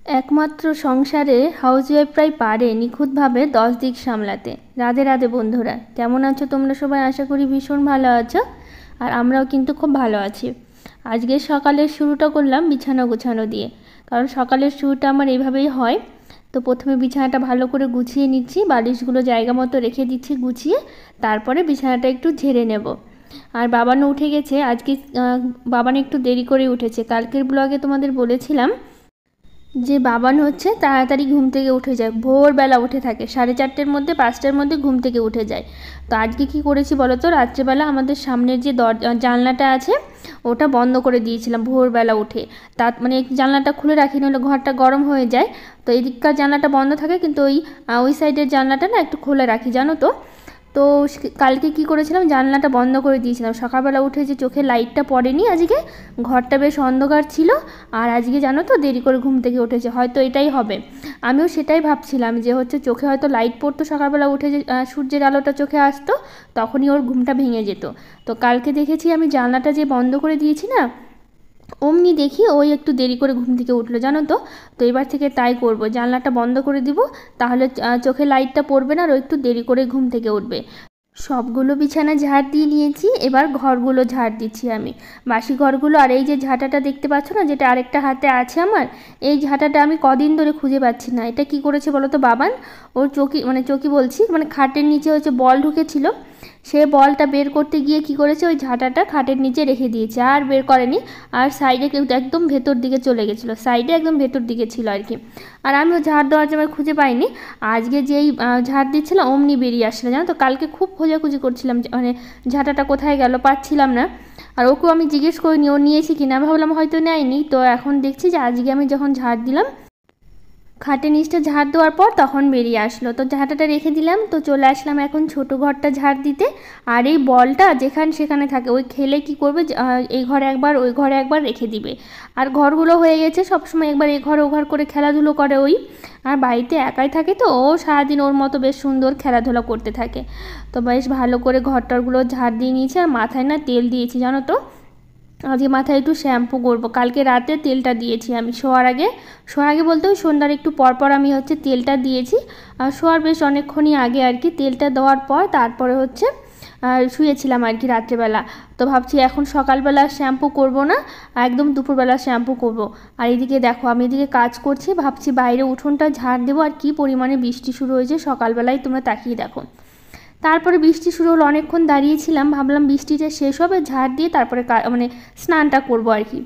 একমাত্র সংসারে হাউসওয়াইফরাই পারে নিখুঁতভাবে 10 দিক সামলাতে। রাধে রাধে বন্ধুরা, কেমন আছো তোমরা সবাই? আশা করি ভীষণ ভালো আছো। আর আমরাও কিন্তু খুব ভালো আছি। আজকে সকালের শুরুটা করলাম বিছানা গোছানো দিয়ে, কারণ সকালের শুরুটা আমার এইভাবেই হয়। তো প্রথমে বিছানাটা ভালো করে গুছিয়ে নিচ্ছি, বালিশগুলো জায়গা মতো রেখে দিচ্ছি গুছিয়ে, তারপরে বিছানাটা একটু ঝেড়ে নেব। আর বাবানও উঠে গেছে আজকে। বাবান একটু দেরি করে উঠেছে। কালকের ব্লগে তোমাদের বলেছিলাম যে বাবান হচ্ছে তাড়াতাড়ি ঘুম থেকে উঠে যায়, ভোরবেলা উঠে থাকে, 4:30-র মধ্যে 5টার মধ্যে ঘুম থেকে উঠে যায়। তো আজকে কি করেছি বলো তো, রাত্রেবেলা আমাদের সামনের যে জানলাটা আছে ওটা বন্ধ করে দিয়েছিলাম ভোরবেলা উঠে। তার মানে জানলাটা খুলে রাখি, নাহলে ঘরটা গরম হয়ে যায়। তো এদিককার জানলাটা বন্ধ থাকে, কিন্তু ওই সাইডের জানলাটা না একটু খুলে রাখি জানো তো। তো কালকে কি করেছিলাম, জানলাটা বন্ধ করে দিয়েছিলাম। সকালবেলা উঠে যে চোখে লাইটটা পড়েনি আজকে, ঘরটা বেশ অন্ধকার ছিল। আর আজকে জানো তো দেরি করে ঘুম থেকে উঠেছে, হয়তো এটাই হবে। আমিও সেটাই ভাবছিলাম যে হচ্ছে চোখে হয়তো লাইট পড়তো, সকালবেলা উঠে যে সূর্যের আলোটা চোখে আসতো, তখনই ওর ঘুমটা ভেঙে যেত। তো কালকে দেখেছি আমি জানলাটা যে বন্ধ করে দিয়েছি না, অমনি দেখি ওই একটু দেরি করে ঘুম থেকে উঠলো জানো তো। তো এবার থেকে তাই করব, জানলাটা বন্ধ করে দিব, তাহলে চোখে লাইটটা পড়বে না আর ও একটু দেরি করে ঘুম থেকে উঠবে। সবগুলো বিছানা ঝাড় দিয়ে নিয়েছি, এবার ঘরগুলো ঝাড় দিচ্ছি আমি, বাসি ঘরগুলো। আর এই যে ঝাঁটাটা দেখতে পাচ্ছ না, যেটা আরেকটা হাতে আছে আমার, এই ঝাঁটাটা আমি কদিন ধরে খুঁজে পাচ্ছি না। এটা কি করেছে বলো তো বাবান, ওর চকি বলছি, মানে খাটের নিচে হচ্ছে বল ঢুকেছিল, সে বলটা বের করতে গিয়ে কি করেছে, ওই ঝাঁটাটা খাটের নিচে রেখে দিয়েছে, আর বের করেনি। আর সাইডে একদম ভেতর দিকে চলে গেছিলো, সাইডে একদম ভেতর দিকে ছিল আর কি। আর আমিও ঝাড় দেওয়ার সময় খুঁজে পাইনি। আজকে যেই ঝাড় দিচ্ছিলাম অমনি বেরিয়ে আসলো জানো তো। কালকে খুব খোঁজাখুঁজি করছিলাম, মানে ঝাঁটাটা কোথায় গেল পাচ্ছিলাম না। আর ওকেও আমি জিজ্ঞেস করিনি ও নিয়েছি কিনা, আমি ভাবলাম হয়তো নেয়নি। তো এখন দেখছি যে আজকে আমি যখন ঝাড় দিলাম, খাটের নিচটা ঝাড় দেওয়ার পর তখন বেরিয়ে আসলো। তো ঝাঁটাটা রেখে দিলাম, তো চলে আসলাম এখন ছোট ঘরটা ঝাড় দিতে। আর এই বলটা যেখানে সেখানে থাকে, ওই খেলে কি করবে, এই ঘরে একবার ওই ঘরে একবার রেখে দিবে। আর ঘরগুলো হয়ে গেছে সবসময় একবার এ ঘর ও ঘর করে খেলাধুলো করে ওই। আর বাড়িতে একাই থাকে তো ও সারাদিন ওর মতো বেশ সুন্দর খেলাধুলা করতে থাকে। তো বেশ ভালো করে ঘরটরগুলো ঝাড় দিয়ে নিয়েছি। আর মাথায় না তেল দিয়েছি জানো তো, আজকে মাথায় একটু শ্যাম্পু করবো। কালকে রাতে তেলটা দিয়েছি আমি শোয়ার আগে বলতে ওই সন্ধ্যার একটু পরপর আমি হচ্ছে তেলটা দিয়েছি। আর শোয়ার বেশ অনেকক্ষণই আগে আর কি, তেলটা দেওয়ার পর তারপরে হচ্ছে শুয়েছিলাম আর কি রাত্রেবেলা। তো ভাবছি এখন সকালবেলা শ্যাম্পু করব না, একদম দুপুরবেলা শ্যাম্পু করব। আর এদিকে দেখো আমি এদিকে কাজ করছি, ভাবছি বাইরে উঠোনটা ঝাড় দেবো। আর কি পরিমাণে বৃষ্টি শুরু হয়েছে সকালবেলায়, তোমরা তাকিয়ে দেখো। তারপরে বৃষ্টি শুরু হলো, অনেকক্ষণ দাঁড়িয়েছিলাম, ভাবলাম বৃষ্টিটা শেষ হবে ঝাড় দিয়ে তারপরে মানে স্নানটা করবো আর কি।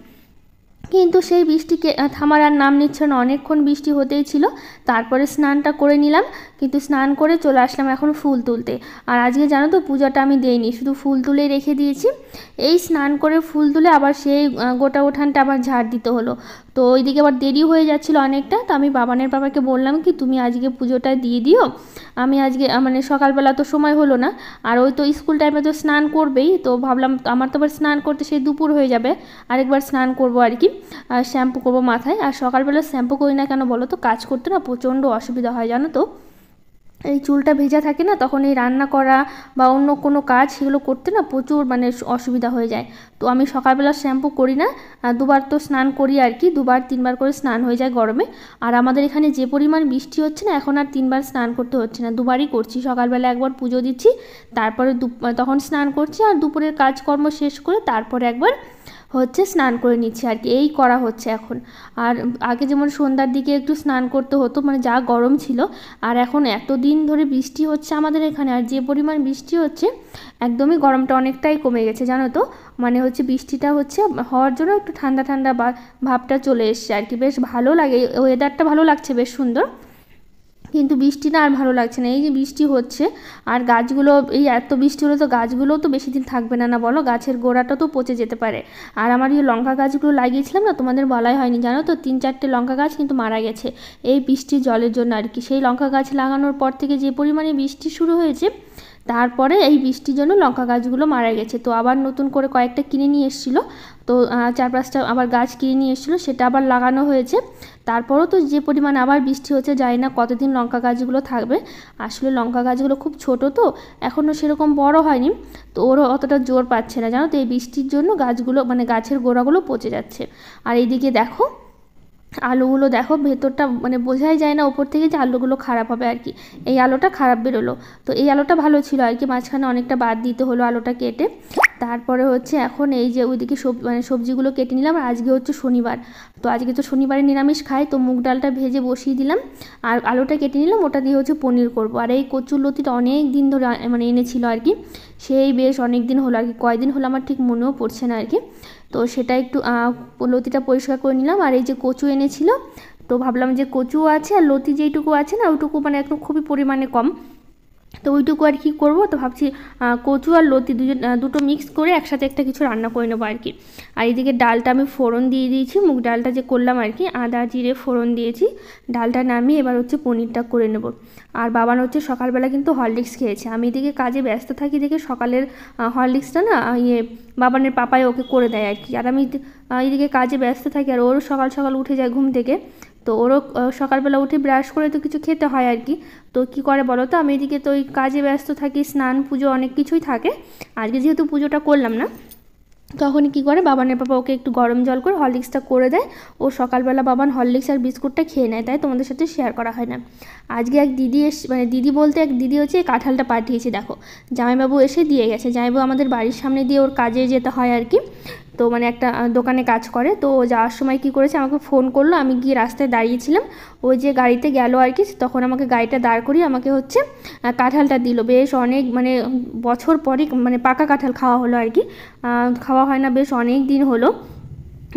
কিন্তু সেই বৃষ্টিকে থামার আর নাম নিচ্ছে না, অনেকক্ষণ বৃষ্টি হতেই ছিল। তারপরে স্নানটা করে নিলাম, কিন্তু স্নান করে চলে আসলাম এখন ফুল তুলতে। আর আজকে জানো তো পূজাটা আমি দেইনি, শুধু ফুল তুলেই রেখে দিয়েছি। এই স্নান করে ফুল তুলে আবার সেই গোটা উঠানটা আবার ঝাড় দিতে হলো। তো ওইদিকে আবার দেরি হয়ে যাচ্ছিলো অনেকটা। তো আমি বাবাকে বললাম কি তুমি আজকে পুজোটা দিয়ে দিও, আমি আজকে মানে সকালবেলা তো সময় হলো না। আর ওই তো স্কুল টাইমে তো স্নান করবেই, তো ভাবলাম আমার তো আবার স্নান করতে সেই দুপুর হয়ে যাবে, আরেকবার স্নান করবো আর কি। আর শ্যাম্পু করবো মাথায়। আর সকালবেলা শ্যাম্পু করি না কেন বলো তো, কাজ করতে না প্রচণ্ড অসুবিধা হয় জানো তো। এই চুলটা ভেজা থাকে না, তখন এই রান্না করা বা অন্য কোনো কাজ সেগুলো করতে না প্রচুর মানে অসুবিধা হয়ে যায়। তো আমি সকালবেলা শ্যাম্পু করি না, দুবার তো স্নান করি আর কি, 2-3বার করে স্নান হয়ে যায় গরমে। আর আমাদের এখানে যে পরিমাণ বৃষ্টি হচ্ছে না, এখন আর 3বার স্নান করতে হচ্ছে না, 2বারই করছি। সকালবেলা একবার পুজো দিচ্ছি, তারপরে তখন স্নান করছি, আর দুপুরের কাজকর্ম শেষ করে তারপরে একবার হচ্ছে স্নান করে নিচ্ছি আর কি, এই করা হচ্ছে এখন। আর আগে যেমন সন্ধ্যার দিকে একটু স্নান করতে হতো, মানে যা গরম ছিল। আর এখন এতদিন ধরে বৃষ্টি হচ্ছে আমাদের এখানে, আর যে পরিমাণ বৃষ্টি হচ্ছে একদমই গরমটা অনেকটাই কমে গেছে জানো তো। মানে হচ্ছে বৃষ্টিটা হচ্ছে হওয়ার জন্য একটু ঠান্ডা ঠান্ডা বা ভাবটা চলে এসছে আর কি, বেশ ভালো লাগে, ওয়েদারটা ভালো লাগছে, বেশ সুন্দর। কিন্তু বৃষ্টিটা আর ভালো লাগছে না, এই যে বৃষ্টি হচ্ছে। আর গাছগুলো এই এত বৃষ্টি হলে তো গাছগুলোও তো বেশি দিন থাকবে না, না বলো, গাছের গোড়াটা তো পচে যেতে পারে। আর আমার এই লঙ্কা গাছগুলো লাগিয়েছিলাম না, তোমাদের বলাই হয়নি জানো তো, 3-4টে লঙ্কা গাছ কিন্তু মারা গেছে এই বৃষ্টির জলের জন্য আর কি। সেই লঙ্কা গাছ লাগানোর পর থেকে যে পরিমাণে বৃষ্টি শুরু হয়েছে, তারপরে এই বৃষ্টির জন্য লঙ্কা গাছগুলো মারা গেছে। তো আবার নতুন করে কয়েকটা কিনে নিয়ে এসেছিলো, তো 4-5টা আবার গাছ কিনে নিয়ে এসেছিলো, সেটা আবার লাগানো হয়েছে। তারপরও তো যে পরিমাণ আবার বৃষ্টি হচ্ছে, জানি না কতদিন লঙ্কা গাছগুলো থাকবে। আসলে লঙ্কা গাছগুলো খুব ছোট তো, এখনও সেরকম বড় হয়নি, তো ওরও অতটা জোর পাচ্ছে না জানো তো। এই বৃষ্টির জন্য গাছগুলো মানে গাছের গোড়াগুলো পচে যাচ্ছে। আর এইদিকে দেখো আলুগুলো দেখো ভেতরটা মানে বোঝাই যায় না ওপর থেকে যে আলুগুলো খারাপ হবে আর কি। এই আলুটা খারাপ বেরোলো, তো এই আলুটা ভালো ছিল আর কি, মাঝখানে অনেকটা বাদ দিতে হলো আলুটা কেটে। তারপরে হচ্ছে এখন এই যে ওইদিকে সবজিগুলো কেটে নিলাম। আর আজকে হচ্ছে শনিবার, তো আজকে তো শনিবারে নিরামিষ খাই, তো মুগ ডালটা ভেজে বসিয়ে দিলাম আর আলুটা কেটে নিলাম, ওটা দিয়ে হচ্ছে পনির করব। আর এই কচুর লতিটা অনেক দিন ধরে মানে এনেছিল আর কি, সেই বেশ অনেক দিন হলো আর কি, কয়দিন হলো আমার ঠিক মনেও পড়ছে না আর কি। তো সেটা একটু লতিটা পরিষ্কার করে নিলাম। আর এই যে কচু এনেছিল, তো ভাবলাম যে কচু আছে আর লতি যেইটুকু আছে না ওইটুকু মানে একদম খুবই পরিমাণে কম, তো ওইটুকু আর কি করবো। তো ভাবছি কচু আর লতি দুটো মিক্স করে একসাথে একটা কিছু রান্না করে নেবো আর কি। আর এদিকে ডালটা আমি ফোড়ন দিয়ে দিয়েছি, মুগ ডালটা যে করলাম আর কি, আদা জিরে ফোড়ন দিয়েছি, ডালটা নামিয়ে এবার হচ্ছে পনিরটা করে নেব। আর বাবান হচ্ছে সকালবেলা কিন্তু হরলিক্স খেয়েছে, আমি এদিকে কাজে ব্যস্ত থাকি দেখে সকালের হরলিক্সটা না বাবানের পাপাই ওকে করে দেয় আর কি। আর আমি এদিকে কাজে ব্যস্ত থাকি, আর ওরও সকাল সকাল উঠে যায় ঘুম থেকে, তো ওরও সকালবেলা উঠে ব্রাশ করে তো কিছু খেতে হয় আর কি। তো কী করে বলো তো, আমি এদিকে তো ওই কাজে ব্যস্ত থাকি, স্নান পুজো অনেক কিছুই থাকে। আজকে যেহেতু পুজোটা করলাম না, তখনই কী করে বাবানের পাপা ওকে একটু গরম জল করে হরলিক্সটা করে দেয়, ও সকালবেলা বাবান হরলিক্স আর বিস্কুটটা খেয়ে নেয়, তাই তোমাদের সাথে শেয়ার করা হয় না। আজকে এক দিদি মানে দিদি বলতে এক দিদি হচ্ছে কাঁঠালটা পাঠিয়েছে, দেখো জামাইবাবু এসে দিয়ে গেছে। জামাইবাবু আমাদের বাড়ির সামনে দিয়ে ওর কাজে যেতে হয় আর কি, তো মানে একটা দোকানে কাজ করে। তো যাওয়ার সময় কি করেছে, আমাকে ফোন করলো, আমি গিয়ে রাস্তায় দাঁড়িয়েছিলাম, ওই যে গাড়িতে গেল আর কি, তখন আমাকে গাড়িটা দাঁড় করিয়ে আমাকে হচ্ছে কাঁঠালটা দিল। বেশ অনেক মানে বছর পরই মানে পাকা কাঁঠাল খাওয়া হলো আর কি, খাওয়া হয় না বেশ অনেক দিন হলো,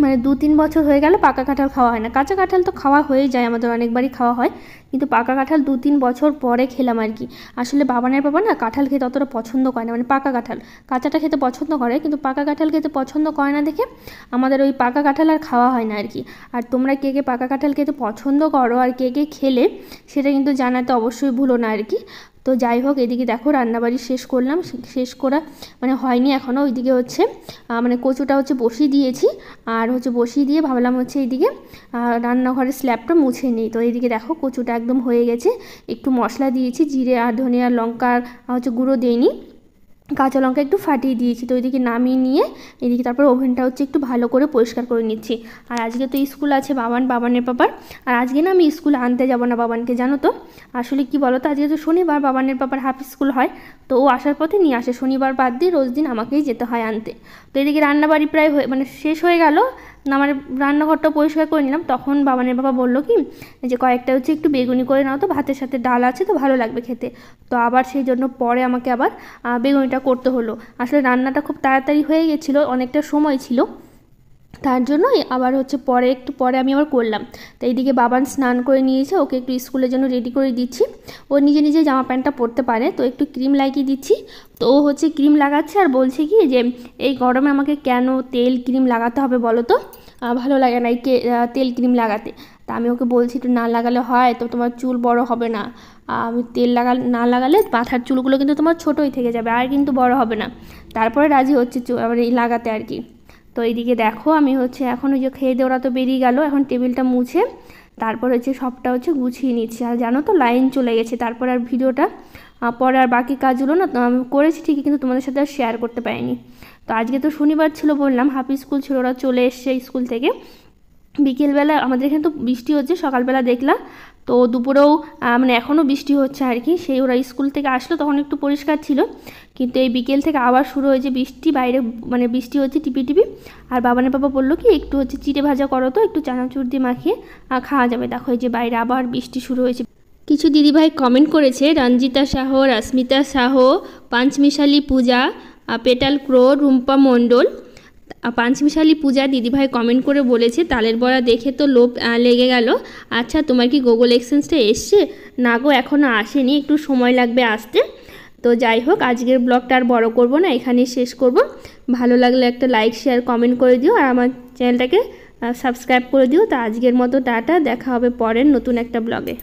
মানে 2-3 বছর হয়ে গেল পাকা কাঁঠাল খাওয়া হয় না। কাঁচা কাঁঠাল তো খাওয়া হয়ে যায়, আমাদের অনেকবারই খাওয়া হয়, কিন্তু পাকা কাঁঠাল 2-3 বছর পরে খেলাম আর কি। আসলে বাবানের বাবা না কাঁঠাল খেতে অতটা পছন্দ করে না, মানে পাকা কাঁঠাল, কাঁচাটা খেতে পছন্দ করে কিন্তু পাকা কাঁঠাল খেতে পছন্দ করে না দেখে আমাদের ওই পাকা কাঁঠাল আর খাওয়া হয় না আর কি। আর তোমরা কে কে পাকা কাঁঠাল খেতে পছন্দ করো আর কে কে খেলে সেটা কিন্তু জানাতে অবশ্যই ভুলো না আর কি। তো যাই হোক, এদিকে দেখো রান্নাবাড়ি শেষ করলাম, শেষ করা মানে হয়নি এখনও। ওইদিকে হচ্ছে মানে কচুটা হচ্ছে বসিয়ে দিয়েছি, আর হচ্ছে বসিয়ে দিয়ে ভাবলাম হচ্ছে এইদিকে রান্নাঘরের স্ল্যাবটা মুছে নিই। তো এইদিকে দেখো কচুটা একদম হয়ে গেছে, একটু মশলা দিয়েছি, জিরে আর ধনিয়া লঙ্কার হচ্ছে গুঁড়ো দিইনি, কাঁচা লঙ্কা একটু ফাটিয়ে দিয়েছি। তো ওইদিকে নামিয়ে নিয়ে এদিকে তারপর ওভেনটা হচ্ছে একটু ভালো করে পরিষ্কার করে নিচ্ছি। আর আজকে তো স্কুল আছে বাবানের পাপার, আর আজকে না আমি স্কুলে আনতে যাব না বাবানকে, জানো তো আসলে কি বলো তো, আজকে তো শনিবার বাবানের পাপার হাফ স্কুল হয়, তো ও আসার পথে নিয়ে আসে, শনিবার বাদ দিয়ে রোজ দিন আমাকেই যেতে হয় আনতে। তো এদিকে রান্নাবাড়ি প্রায় মানে শেষ হয়ে গেল, না মানে রান্নাঘরটা পরিষ্কার করে নিলাম, তখন বাবানের বাবা বললো কি যে কয়েকটা হচ্ছে একটু বেগুনি করে নাও তো, ভাতের সাথে ডাল আছে তো ভালো লাগবে খেতে। তো আবার সেই জন্য পরে আমাকে আবার বেগুনিটা করতে হলো। আসলে রান্নাটা খুব তাড়াতাড়ি হয়ে গেছিলো, অনেকটা সময় ছিল, তার জন্যই আবার হচ্ছে একটু পরে আমি আবার করলাম। তো এইদিকে বাবান স্নান করে নিয়েছে, ওকে একটু স্কুলের জন্য রেডি করে দিচ্ছি, ও নিজে নিজে জামা প্যান্টটা পরতে পারে, তো একটু ক্রিম লাগিয়ে দিচ্ছি। তো ও হচ্ছে ক্রিম লাগাচ্ছে আর বলছে কি যে এই গরমে আমাকে কেন তেল ক্রিম লাগাতে হবে বলো তো, ভালো লাগে না এই তেল ক্রিম লাগাতে। তা আমি ওকে বলছি একটু না লাগালে হয়, তো তোমার চুল বড় হবে না, আমি তেল না লাগালে মাথার চুলগুলো কিন্তু তোমার ছোটোই থেকে যাবে, আর কিন্তু বড় হবে না। তারপরে রাজি হচ্ছে আবার এই লাগাতে আর কি। তো এইদিকে দেখো আমি হচ্ছে এখন ওই যে খেয়ে দিয়ে ওরা তো বেরিয়ে গেল, এখন টেবিলটা মুছে তারপর হচ্ছে সবটা হচ্ছে গুছিয়ে নিচ্ছি। আর জানো তো লাইন চলে গেছে, তারপর আর ভিডিওটা পরে আর বাকি কাজগুলো না আমি করেছি ঠিকই, কিন্তু তোমাদের সাথে আর শেয়ার করতে পারিনি। তো আজকে তো শনিবার ছিল বললাম, হাফ স্কুল ছিল, ওরা চলে এসছে স্কুল থেকে। বিকেলবেলা আমাদের এখানে তো বৃষ্টি হচ্ছে, সকালবেলা দেখলাম, তো দুপুরেও মানে এখনও বৃষ্টি হচ্ছে আর কি। সেই ওরা স্কুল থেকে আসলো তখন একটু পরিষ্কার ছিল, কিন্তু এই বিকেল থেকে আবার শুরু হয়েছে বৃষ্টি, বাইরে মানে বৃষ্টি হচ্ছে টিপি টিপি। আর বাবানের বাবা বললো কি একটু হচ্ছে চিড়ে ভাজা করো তো, একটু চানাচুর দিয়ে মাখিয়ে খাওয়া যাবে। দেখো এই যে বাইরে আবার বৃষ্টি শুরু হয়েছে। কিছু দিদিভাই কমেন্ট করেছে, রঞ্জিতা সাহ, রাস্মিতা সাহ, পাঁচমিশালি পূজা, পেটাল ক্রো, রুম্পা মণ্ডল, পাঁচমিশালি পূজা দিদিভাই কমেন্ট করে বলেছে তালের বড়া দেখে তো লোভ লেগে গেল। আচ্ছা তোমার কি গুগল এক্সচেঞ্জটা এসছে? না গো এখনও আসেনি, একটু সময় লাগবে আসতে। তো যাই হোক আজকের ব্লগটা আর বড় করব না, এখানেই শেষ করব। ভালো লাগলে একটা লাইক শেয়ার কমেন্ট করে দিও, আর আমার চ্যানেলটাকে সাবস্ক্রাইব করে দিও। তো আজকের মতো টাটা, দেখা হবে পরের নতুন একটা ব্লগে।